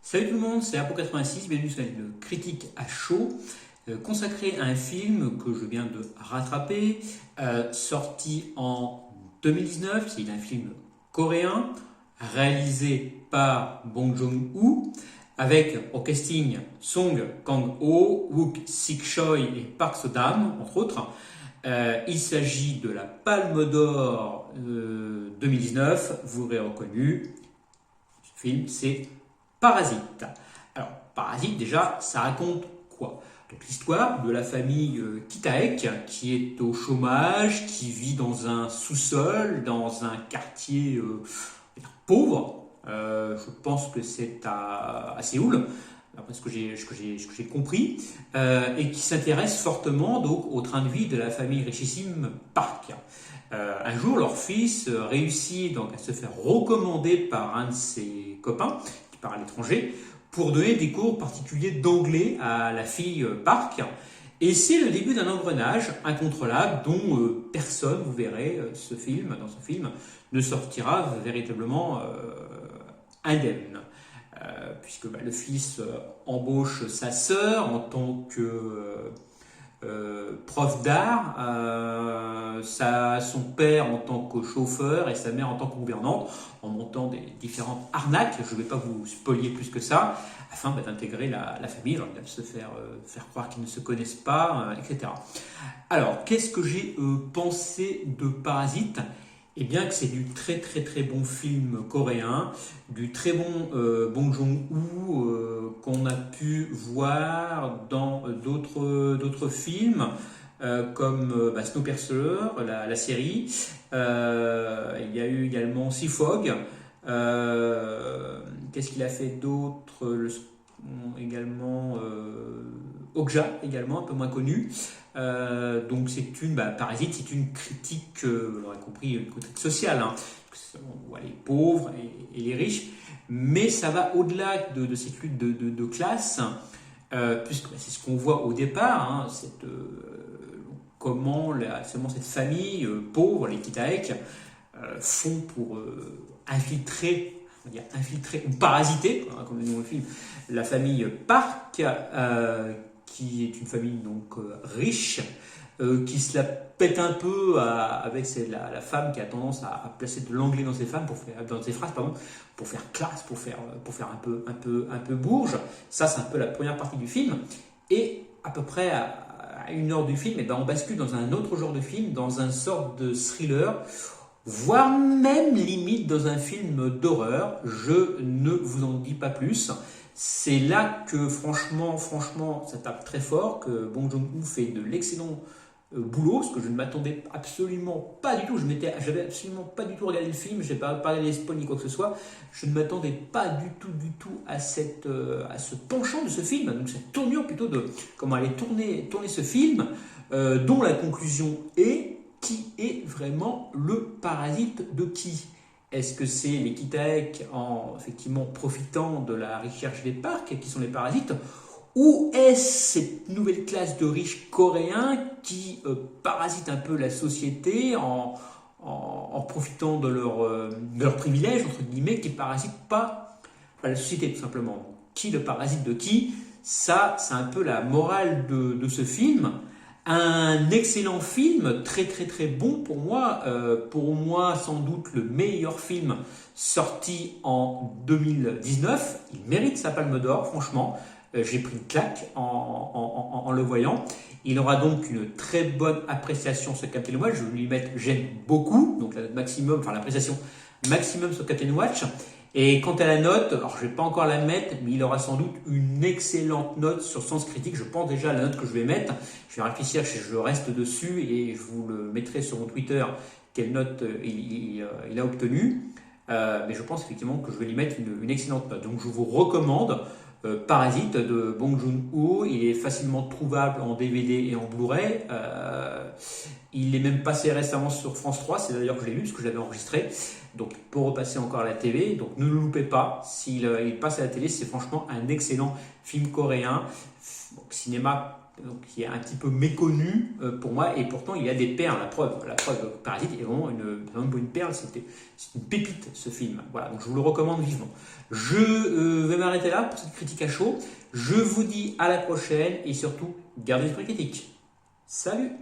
Salut tout le monde, c'est Apo86, bienvenue sur une critique à chaud consacrée à un film que je viens de rattraper, sorti en 2019. C'est un film coréen réalisé par Bong Joon-ho avec au casting Song Kang-ho, Wook Sik-choi et Park Seo-dam entre autres. Il s'agit de la Palme d'Or 2019, vous l'aurez reconnu. Ce film, c'est Parasite. Alors, Parasite, déjà, ça raconte quoi? Donc, l'histoire de la famille Kitaek, qui est au chômage, qui vit dans un sous-sol, dans un quartier pauvre. Je pense que c'est à Séoul, après ce que j'ai compris, et qui s'intéresse fortement donc au train de vie de la famille richissime Park. Un jour, leur fils réussit donc à se faire recommander par un de ses copains qui part à l'étranger pour donner des cours particuliers d'anglais à la fille Park. Et c'est le début d'un engrenage incontrôlable dont personne, vous verrez, dans ce film, ne sortira véritablement indemne. Puisque le fils embauche sa sœur en tant que prof d'art, son père en tant que chauffeur et sa mère en tant que gouvernante, en montant des différentes arnaques, je ne vais pas vous spolier plus que ça, afin d'intégrer la famille. Alors, ils doivent se faire croire qu'ils ne se connaissent pas, etc. Alors, qu'est-ce que j'ai pensé de Parasite? Eh bien que c'est du très très très bon film coréen, du très bon Bong Joon-ho qu'on a pu voir dans d'autres films comme Snowpiercer, la série. Il y a eu également Seafog. Qu'est-ce qu'il a fait d'autre? Également Okja, également un peu moins connu. Donc Parasite, c'est une critique, vous l'aurez compris, une critique sociale. On voit les pauvres et les riches, mais ça va au-delà de cette lutte de classe, puisque c'est ce qu'on voit au départ, comment seulement cette famille pauvre, les Kitaek, font pour infiltrer ou parasiter, comme le dit dans le film, la famille Park, qui est une famille donc riche, qui se la pète un peu avec la femme qui a tendance à placer de l'anglais dans ses phrases, pour faire classe, pour faire un peu bourge. Ça, c'est un peu la première partie du film. Et à peu près à une heure du film, on bascule dans un autre genre de film, dans un sorte de thriller, voire même limite dans un film d'horreur. Je ne vous en dis pas plus. C'est là que franchement, ça tape très fort, que Bong Joon-ho fait de l'excellent boulot, ce que je ne m'attendais absolument pas du tout. J'avais absolument pas du tout regardé le film, je n'ai pas regardé les spoils ni quoi que ce soit. Je ne m'attendais pas du tout à ce penchant de ce film, donc cette tournure plutôt de comment aller tourner ce film, dont la conclusion est qui est vraiment le parasite de qui? Est-ce que c'est les Kitaek en effectivement profitant de la recherche des parcs qui sont les parasites? Ou est-ce cette nouvelle classe de riches coréens qui parasitent un peu la société en profitant de leurs privilèges, entre guillemets, qui ne parasitent pas la société tout simplement? Qui le parasite de qui? Ça, c'est un peu la morale de ce film. Un excellent film, très très très bon pour moi sans doute le meilleur film sorti en 2019. Il mérite sa Palme d'Or, franchement. J'ai pris une claque en le voyant. Il aura donc une très bonne appréciation sur Captain Watch. Je vais lui mettre j'aime beaucoup, donc l'appréciation maximum sur Captain Watch. Et quant à la note, alors je ne vais pas encore la mettre, mais il aura sans doute une excellente note sur Sens Critique. Je pense déjà à la note que je vais mettre. Je vais réfléchir, je reste dessus et je vous le mettrai sur mon Twitter quelle note il a obtenue. Mais je pense effectivement que je vais lui mettre une excellente note. Donc je vous recommande Parasite de Bong Joon-ho. Il est facilement trouvable en DVD et en Blu-ray. Il est même passé récemment sur France 3, c'est d'ailleurs que je l'ai vu parce que je l'avais enregistré. Donc pour repasser encore à la télé, donc ne le loupez pas. S'il passe à la télé, c'est franchement un excellent film coréen. Donc, cinéma donc, qui est un petit peu méconnu pour moi, et pourtant il y a des perles, la preuve Parasite est vraiment une perle, c'est une pépite ce film. Voilà, donc je vous le recommande vivement. Je vais m'arrêter là pour cette critique à chaud. Je vous dis à la prochaine et surtout, gardez l'esprit critique. Salut!